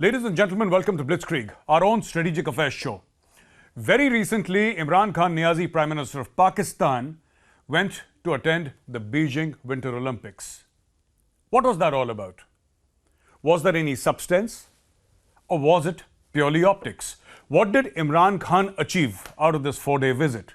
Ladies and gentlemen, welcome to Blitzkrieg, our own strategic affairs show. Very recently, Imran Khan Niazi, Prime Minister of Pakistan, went to attend the Beijing Winter Olympics. What was that all about? Was there any substance, or was it purely optics? What did Imran Khan achieve out of this 4-day visit?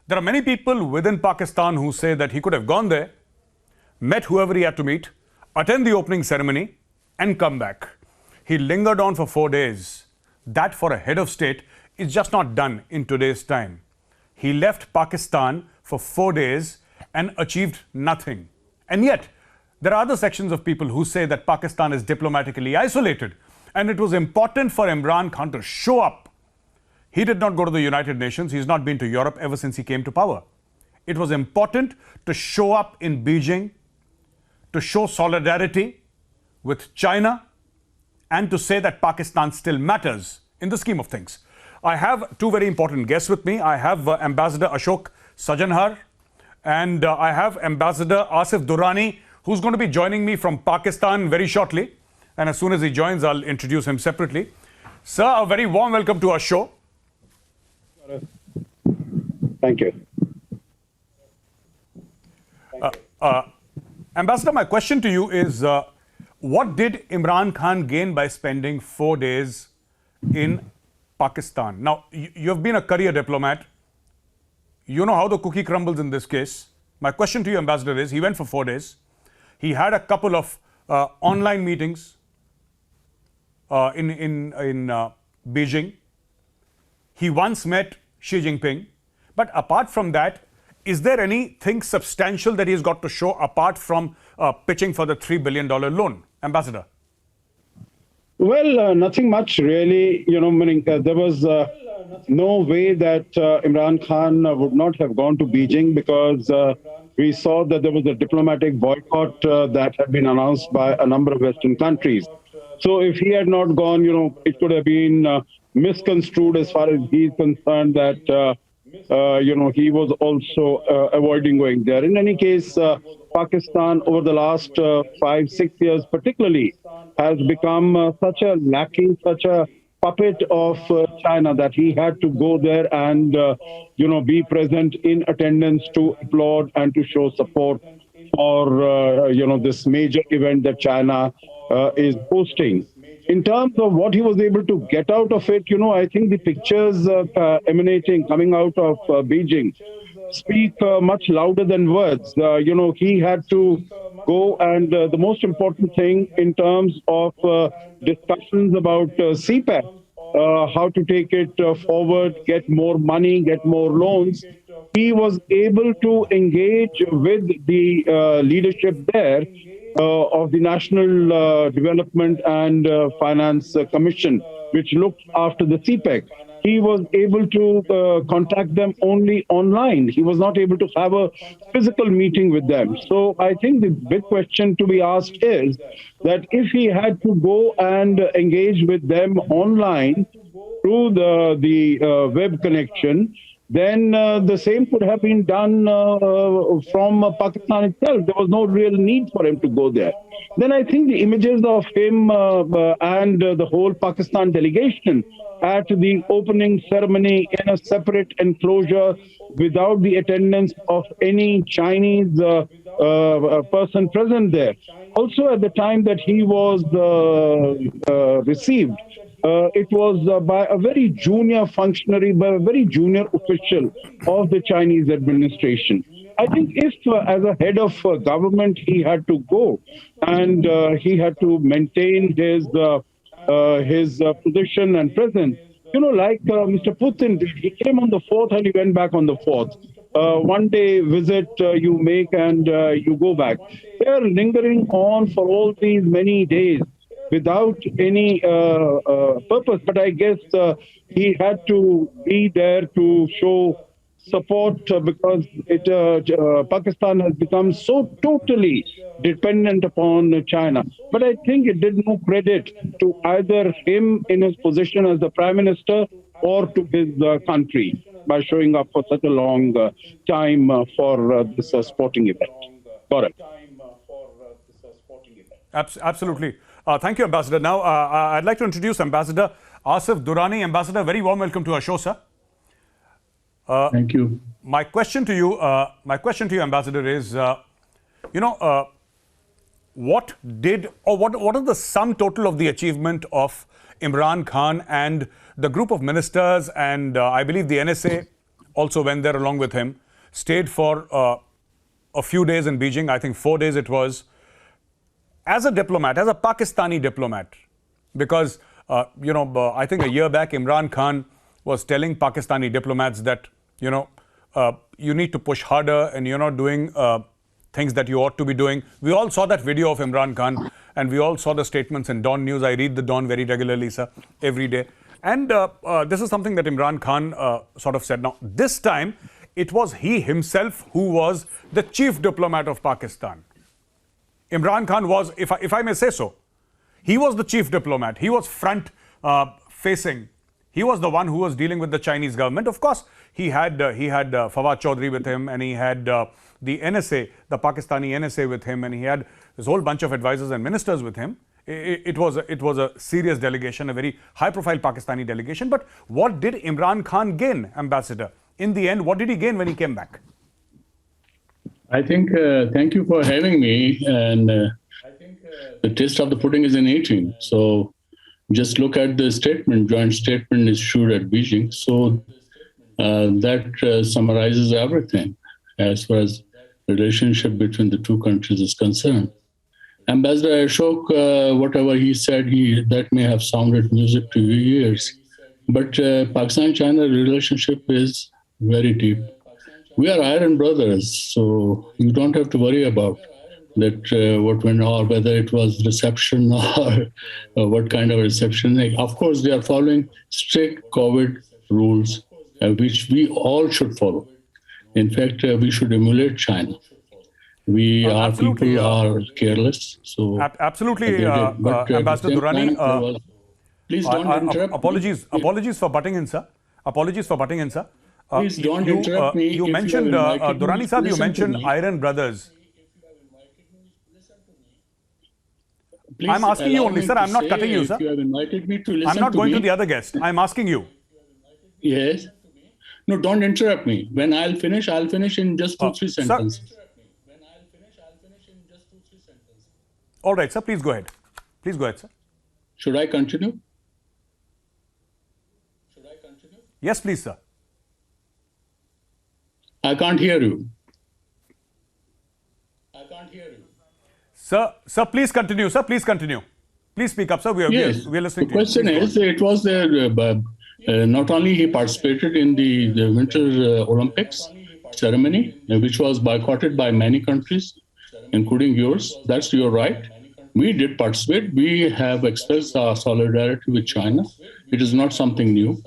There are many people within Pakistan who say that he could have gone there, met whoever he had to meet, attend the opening ceremony, and come back. He lingered on for 4 days. That, for a head of state, is just not done in today's time. He left Pakistan for 4 days and achieved nothing. And yet, there are other sections of people who say that Pakistan is diplomatically isolated, and it was important for Imran Khan to show up. He did not go to the United Nations. He's not been to Europe ever since he came to power. It was important to show up in Beijing, to show solidarity with China, and to say that Pakistan still matters in the scheme of things. I have two very important guests with me. I have Ambassador Ashok Sajanhar, and I have Ambassador Asif Durrani, who's going to be joining me from Pakistan very shortly. And as soon as he joins, I'll introduce him separately. Sir, a very warm welcome to our show. Thank you. Ambassador, my question to you is, what did Imran Khan gain by spending 4 days in Pakistan? Now, you have been a career diplomat. You know how the cookie crumbles in this case. My question to you, Ambassador, is he went for 4 days. He had a couple of online meetings in Beijing. He once met Xi Jinping. But apart from that, is there anything substantial that he's got to show apart from pitching for the $3 billion loan? Ambassador. Well, nothing much really. Meaning, there was no way that Imran Khan would not have gone to Beijing, because we saw that there was a diplomatic boycott that had been announced by a number of Western countries. So if he had not gone, it could have been misconstrued as far as he's concerned that he was also avoiding going there. In any case, Pakistan over the last 5-6 years particularly has become such a lackey, such a puppet of China, that he had to go there and, be present in attendance to applaud and to show support for, this major event that China is hosting. In terms of what he was able to get out of it, I think the pictures coming out of Beijing speak much louder than words. He had to go, and the most important thing in terms of discussions about CPEC, how to take it forward, get more money, get more loans, he was able to engage with the leadership there of the National Development and Finance Commission, which looked after the CPEC. He was able to contact them only online. He was not able to have a physical meeting with them. So I think the big question to be asked is that if he had to go and engage with them online through the web connection, then the same could have been done from Pakistan itself. There was no real need for him to go there. Then I think the images of him and the whole Pakistan delegation at the opening ceremony in a separate enclosure without the attendance of any Chinese person present there. Also, at the time that he was received, it was by a very junior functionary, by a very junior official of the Chinese administration. I think if, as a head of government, he had to go and he had to maintain his position and presence, like Mr. Putin did. He came on the 4th and he went back on the 4th. One day visit you make and you go back. They are lingering on for all these many days without any purpose. But I guess he had to be there to show support because Pakistan has become so totally dependent upon China. But I think it did no credit to either him in his position as the Prime Minister or to his country by showing up for such a long time for this sporting event. Got it. Absolutely. Thank you, Ambassador. Now, I'd like to introduce Ambassador Asif Durrani. Ambassador, very warm welcome to our show, sir. Thank you. My question to you, Ambassador, is, what are the sum total of the achievement of Imran Khan and the group of ministers, and I believe the NSA also went there along with him, stayed for a few days in Beijing, I think 4 days it was, as a diplomat, as a Pakistani diplomat, because, I think a year back, Imran Khan was telling Pakistani diplomats that, you need to push harder and you're not doing things that you ought to be doing. We all saw that video of Imran Khan and we all saw the statements in Dawn News. I read the Dawn very regularly, sir, every day. And this is something that Imran Khan sort of said. Now, this time, it was he himself who was the chief diplomat of Pakistan. Imran Khan was, if I may say so, he was the chief diplomat. He was front facing. He was the one who was dealing with the Chinese government. Of course, he had Fawad Chaudhry with him, and he had the NSA, the Pakistani NSA with him, and he had this whole bunch of advisors and ministers with him. It was a serious delegation, a very high-profile Pakistani delegation. But what did Imran Khan gain, Ambassador? In the end, what did he gain when he came back? I think, thank you for having me. And I think the taste of the pudding is in eating. So just look at the statement, joint statement issued at Beijing. So that summarizes everything as far as the relationship between the two countries is concerned. Ambassador Ashok, whatever he said, that may have sounded music to your ears. But Pakistan-China relationship is very deep. We are iron brothers, so you don't have to worry about that what went on, whether it was reception or what kind of reception. Of course, they are following strict COVID rules, which we all should follow. In fact, we should emulate China. Our people are careless. So absolutely, Ambassador Durrani. Please don't interrupt. Apologies for butting in, sir. Apologies for butting in, sir. Please don't interrupt me. You mentioned, Durrani Sahib, you mentioned iron brothers. Please I'm asking you only, sir. I'm not cutting you, sir. If you have invited me to listen I'm not going me, to the other guest. I'm asking you. Yes. No, don't interrupt me. When I'll finish in just 2-3 sentences. All right, sir. Please go ahead. Please go ahead, sir. Should I continue? Yes, please, sir. I can't hear you. Sir, please continue. Sir, please continue. Please speak up, sir. We are listening to you. The question is, it was there, not only he participated in the Winter Olympics ceremony, which was boycotted by many countries, including yours. That's your right. We did participate. We have expressed our solidarity with China. It is not something new.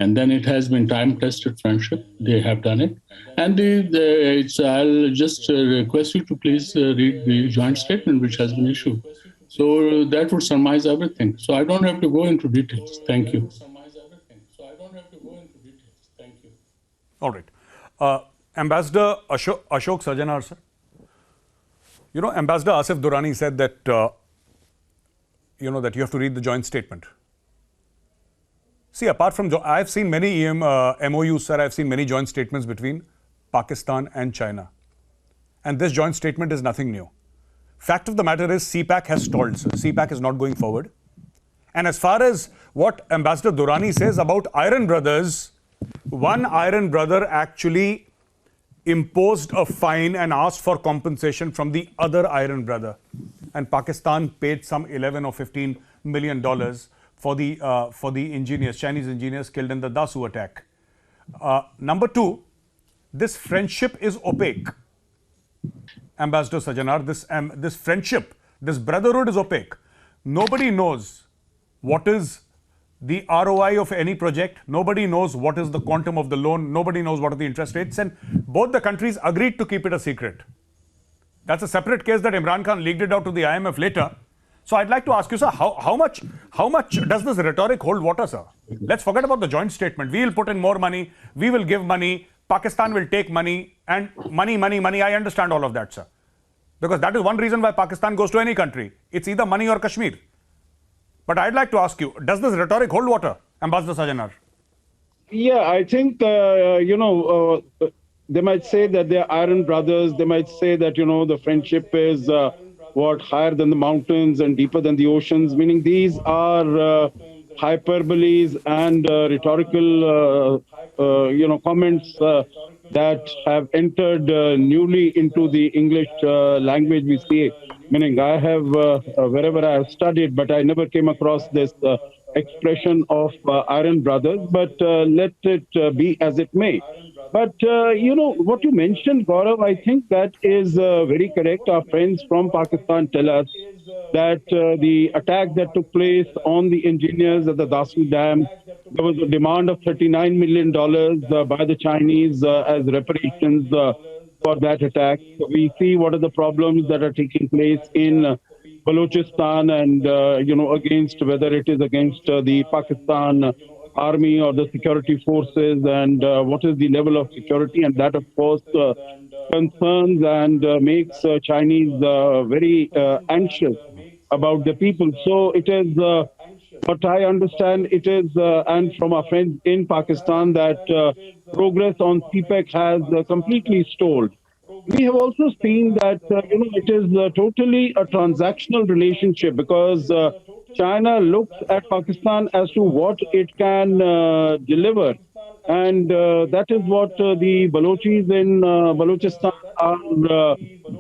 And then it has been time-tested friendship. They have done it. And I'll just request you to please read the joint statement which has been issued. So that would surmise everything. So I don't have to go into details. Thank you. All right. Ambassador Ashok Sajanar, sir. Ambassador Asif Durrani said that, that you have to read the joint statement. See, apart from, I've seen many MOUs, sir. I've seen many joint statements between Pakistan and China. And this joint statement is nothing new. Fact of the matter is CPEC has stalled, sir. CPEC is not going forward. And as far as what Ambassador Durrani says about iron brothers, one iron brother actually imposed a fine and asked for compensation from the other iron brother. And Pakistan paid some 11 or 15 million dollars for the engineers, Chinese engineers killed in the Dasu attack. Number two, this friendship is opaque. Ambassador Sajanar, this friendship, this brotherhood is opaque. Nobody knows what is the ROI of any project. Nobody knows what is the quantum of the loan. Nobody knows what are the interest rates. And both the countries agreed to keep it a secret. That's a separate case that Imran Khan leaked it out to the IMF later. So I'd like to ask you, sir, how much does this rhetoric hold water, sir? Let's forget about the joint statement. We will put in more money. We will give money. Pakistan will take money and money. I understand all of that, sir. Because that is one reason why Pakistan goes to any country. It's either money or Kashmir. But I'd like to ask you, does this rhetoric hold water, Ambassador Sajanar? Yeah, I think, they might say that they're iron brothers. They might say that, the friendship is higher than the mountains and deeper than the oceans, meaning these are hyperboles and rhetorical, comments that have entered newly into the English language we see. Meaning I have, wherever I have studied, but I never came across this expression of iron brothers, but let it be as it may. But, what you mentioned, Gaurav, I think that is very correct. Our friends from Pakistan tell us that the attack that took place on the engineers at the Dasu Dam, there was a demand of $39 million by the Chinese as reparations for that attack. So we see what are the problems that are taking place in Balochistan and, against whether it is against the Pakistan army or the security forces and what is the level of security. And that, of course, concerns and makes Chinese very anxious about the people. So it is, what I understand, it is, and from our friends in Pakistan, that progress on CPEC has completely stalled. We have also seen that, it is totally a transactional relationship because China looks at Pakistan as to what it can deliver. And that is what the Balochis in Balochistan are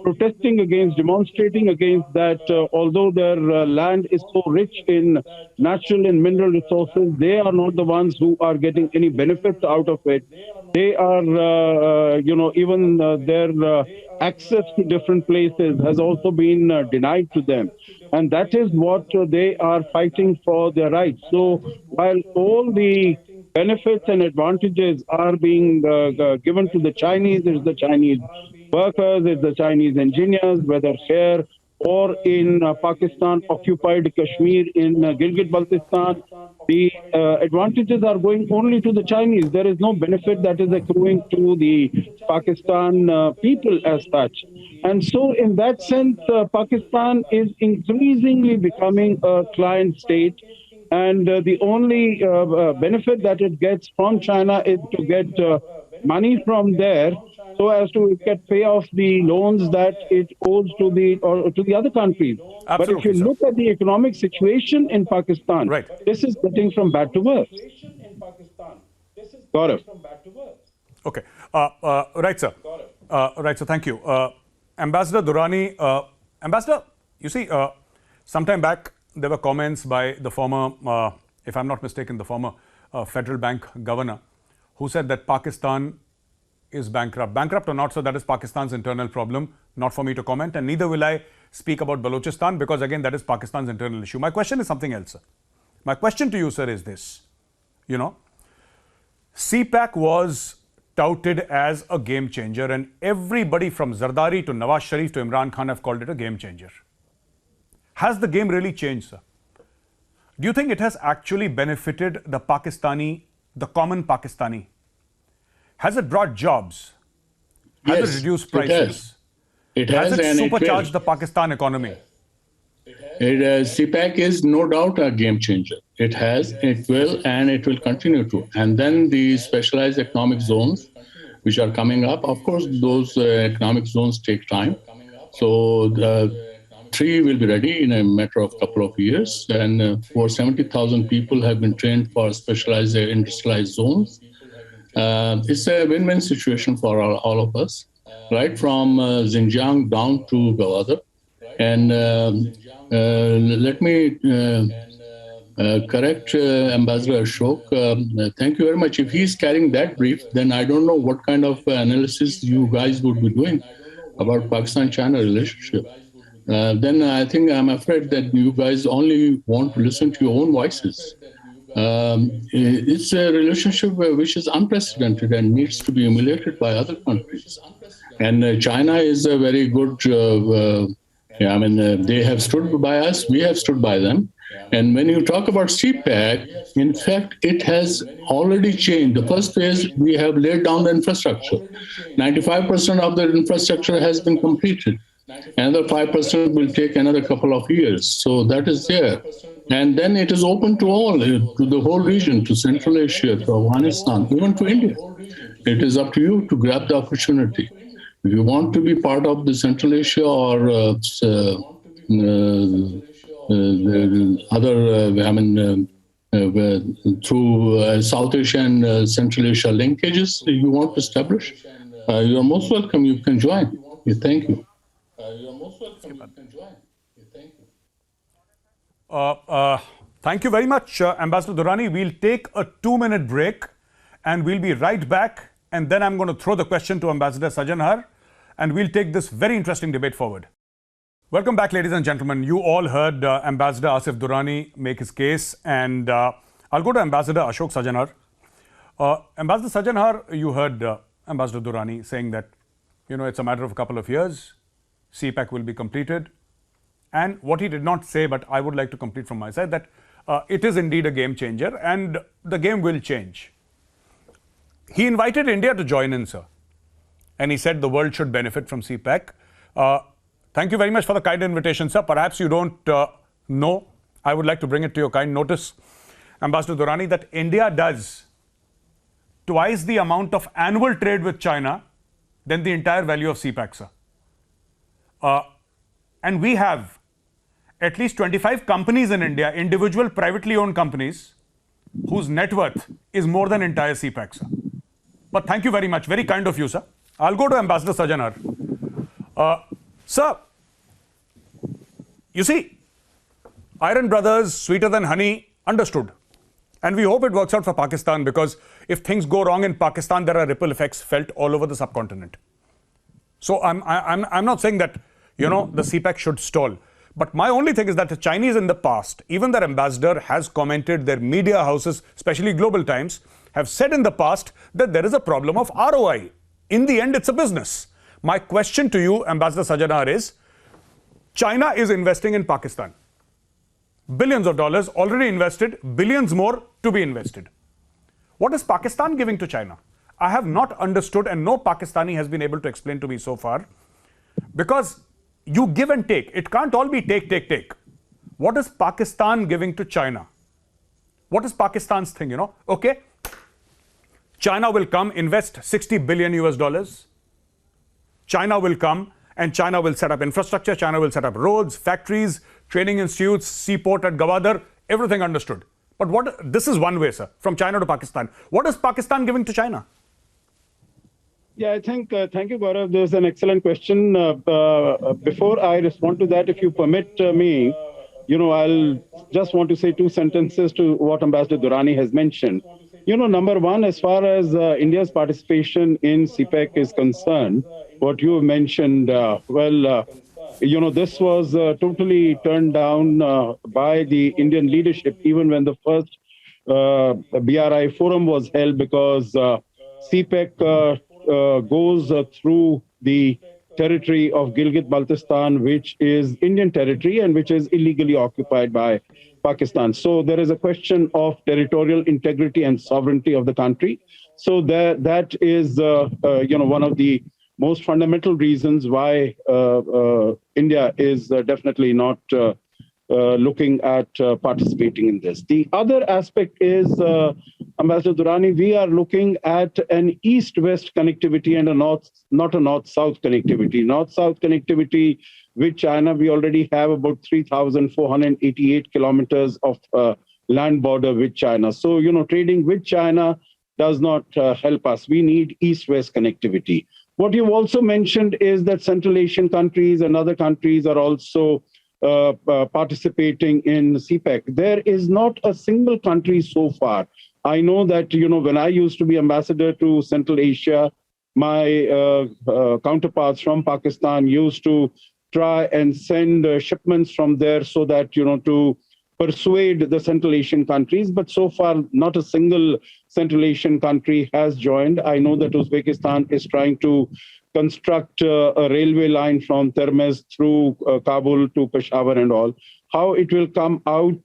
protesting against, demonstrating against, that although their land is so rich in natural and mineral resources, they are not the ones who are getting any benefits out of it. They are, even their access to different places has also been denied to them. And that is what they are fighting for their rights. So while all the benefits and advantages are being given to the Chinese, it's the Chinese workers, it's the Chinese engineers, whether here or in Pakistan occupied Kashmir, in Gilgit-Baltistan, the advantages are going only to the Chinese. There is no benefit that is accruing to the Pakistan people as such. And so in that sense, Pakistan is increasingly becoming a client state. And the only benefit that it gets from China is to get money from there so as to get pay off the loans that it owes to the other countries. Absolutely, but if you look at the economic situation in Pakistan, right, this is getting from bad to worse. Gaurav. Okay. Right, sir. Right, sir. Thank you. Ambassador Durrani, Ambassador, you see, sometime back, there were comments by the former, if I'm not mistaken, the former Federal Bank governor, who said that Pakistan is bankrupt. Bankrupt or not, so that is Pakistan's internal problem, not for me to comment, and neither will I speak about Balochistan because, again, that is Pakistan's internal issue. My question is something else, sir. My question to you, sir, is this. CPEC was touted as a game changer, and everybody from Zardari to Nawaz Sharif to Imran Khan have called it a game changer. Has the game really changed, sir? Do you think it has actually benefited the common Pakistani? Has it brought jobs? Has it reduced prices? It has. Has it and supercharged the Pakistan economy? CPEC is no doubt a game changer. It has, it will, and it will continue to. And then the specialized economic zones, which are coming up, of course, those economic zones take time. So the 3 will be ready in a matter of couple of years. And for 70,000 people have been trained for specialized industrialized zones. It's a win-win situation for all of us, right from Xinjiang down to Gawada. And let me correct Ambassador Ashok. Thank you very much. If he's carrying that brief, then I don't know what kind of analysis you guys would be doing about Pakistan-China relationship. Then I think I'm afraid that you guys only want to listen to your own voices. It's a relationship which is unprecedented and needs to be emulated by other countries. And China is a very good, they have stood by us, we have stood by them. And when you talk about CPEC, in fact, it has already changed. The first phase, we have laid down the infrastructure. 95% of the infrastructure has been completed. Another 5% will take another couple of years. So that is there. And then it is open to all, to the whole region, to Central Asia, to Afghanistan, even to India. It is up to you to grab the opportunity. If you want to be part of the Central Asia or through South Asia and Central Asia linkages you want to establish, you are most welcome. You can join. Thank you. Thank you very much, Ambassador Durrani. We'll take a 2-minute break and we'll be right back. And then I'm going to throw the question to Ambassador Sajanhar and we'll take this very interesting debate forward. Welcome back, ladies and gentlemen. You all heard Ambassador Asif Durrani make his case, and I'll go to Ambassador Ashok Sajanhar. Ambassador Sajanhar, you heard Ambassador Durrani saying that, it's a matter of a couple of years, CPEC will be completed. And what he did not say, but I would like to complete from my side, that it is indeed a game changer and the game will change. He invited India to join in, sir. And he said the world should benefit from CPEC. Thank you very much for the kind invitation, sir. Perhaps you don't know. I would like to bring it to your kind notice, Ambassador Durrani, that India does twice the amount of annual trade with China than the entire value of CPEC, sir. And we have at least 25 companies in India, individual privately owned companies, whose net worth is more than entire CPEC, sir. But thank you very much. Very kind of you, sir. I'll go to Ambassador Sajanhar. Sir, you see, Iron Brothers, sweeter than honey, understood. And we hope it works out for Pakistan, because if things go wrong in Pakistan, there are ripple effects felt all over the subcontinent. So I'm not saying that, the CPEC should stall. But my only thing is that the Chinese in the past, even their ambassador has commented, their media houses, especially Global Times, have said in the past that there is a problem of ROI. In the end, it's a business. My question to you, Ambassador Sajanhar, is China is investing in Pakistan. Billions of dollars already invested, billions more to be invested. What is Pakistan giving to China? I have not understood, and no Pakistani has been able to explain to me so far, because you give and take. It can't all be take, take, take. What is Pakistan giving to China? What is Pakistan's thing, Okay, China will come, invest 60 billion US dollars. China will come and China will set up infrastructure. China will set up roads, factories, training institutes, seaport at Gawadar, everything understood. But this is one way, sir, from China to Pakistan. What is Pakistan giving to China? Yeah, I think, thank you, Gaurav. There's an excellent question. Before I respond to that, if you permit me, I'll just want to say 2 sentences to what Ambassador Durrani has mentioned. Number one, as far as India's participation in CPEC is concerned, what you mentioned, this was totally turned down by the Indian leadership, even when the first BRI forum was held, because CPEC goes through the territory of Gilgit-Baltistan, which is Indian territory and which is illegally occupied by Pakistan. So there is a question of territorial integrity and sovereignty of the country. So that is, one of the most fundamental reasons why India is definitely not looking at participating in this. The other aspect is, Ambassador Durrani, we are looking at an east-west connectivity and not a north-south connectivity. North-south connectivity with China, we already have about 3,488 kilometers of land border with China. So, trading with China does not help us. We need east-west connectivity. What you've also mentioned is that Central Asian countries and other countries are also participating in CPEC. There is not a single country so far. I know that, when I used to be ambassador to Central Asia, my counterparts from Pakistan used to try and send shipments from there so that, to persuade the Central Asian countries. But so far, not a single Central Asian country has joined. I know that Uzbekistan is trying to construct a railway line from Termez through Kabul to Peshawar and all. How it will come out,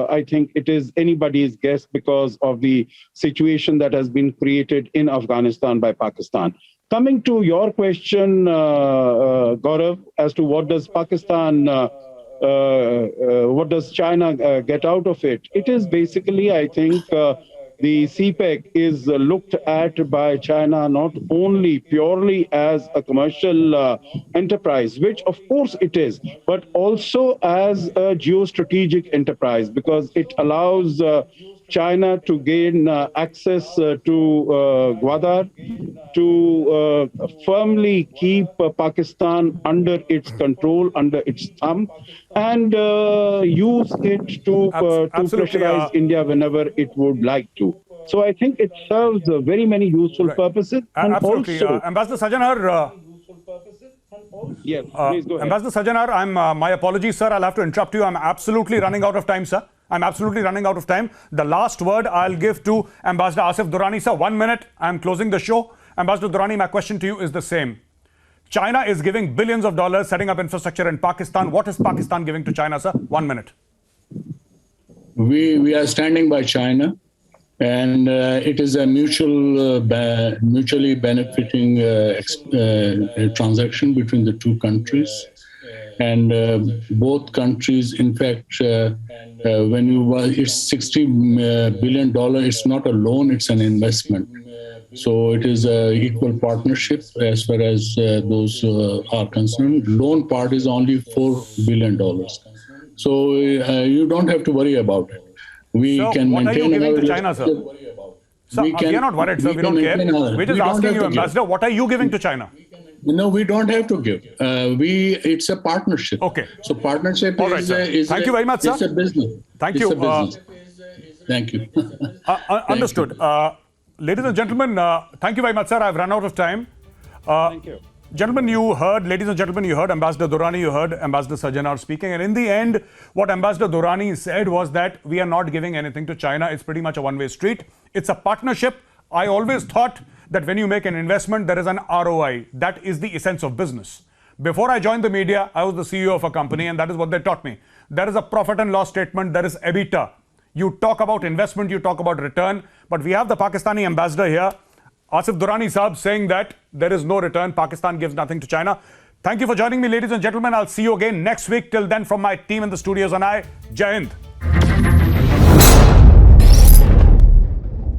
I think it is anybody's guess because of the situation that has been created in Afghanistan by Pakistan. coming to your question, Gaurav, as to what does what does China get out of it? It is basically, I think, the CPEC is looked at by China not only purely as a commercial enterprise, which of course it is, but also as a geostrategic enterprise, because it allows China to gain access to Gwadar, to firmly keep Pakistan under its control, under its thumb, and use it to pressurize India whenever it would like to. So I think it serves very many useful purposes. And Absolutely. also, Ambassador Sajanar, yes, please go ahead. Ambassador Sajanar, my apologies, sir. I'll have to interrupt you. I'm absolutely running out of time, sir. I'm absolutely running out of time. The last word I'll give to Ambassador Asif Durrani, sir. 1 minute. I'm closing the show. Ambassador Durrani, my question to you is the same. China is giving billions of dollars setting up infrastructure in Pakistan. What is Pakistan giving to China, sir? 1 minute. We are standing by China, and it is a mutually benefiting transaction between the two countries. And both countries, in fact, it's $60 billion. It's not a loan; it's an investment. So it is an equal partnership as far as those are concerned. Loan part is only $4 billion. So you don't have to worry about it. We can what maintain are you giving our to China, sir? Sir, we are not worried, sir. We don't care. We're just asking you, Ambassador, what are you giving to China? No, we don't have to give. It's a partnership. Okay. So partnership right, is Thank you very much, sir. It's a business. Thank you. Thank you. Understood. Ladies and gentlemen, thank you very much, sir. I've run out of time. Thank you. Ladies and gentlemen, you heard Ambassador Durrani, you heard Ambassador Sajanar speaking. And in the end, what Ambassador Durrani said was that we are not giving anything to China. It's pretty much a one-way street. It's a partnership. I always thought that when you make an investment, there is an ROI. That is the essence of business. Before I joined the media, I was the CEO of a company, and that is what they taught me. There is a profit and loss statement. There is EBITDA. You talk about investment, you talk about return. But we have the Pakistani ambassador here, Asif Durrani Saab, saying that there is no return. Pakistan gives nothing to China. Thank you for joining me, ladies and gentlemen. I'll see you again next week. Till then, from my team in the studios and I, Jai Hind.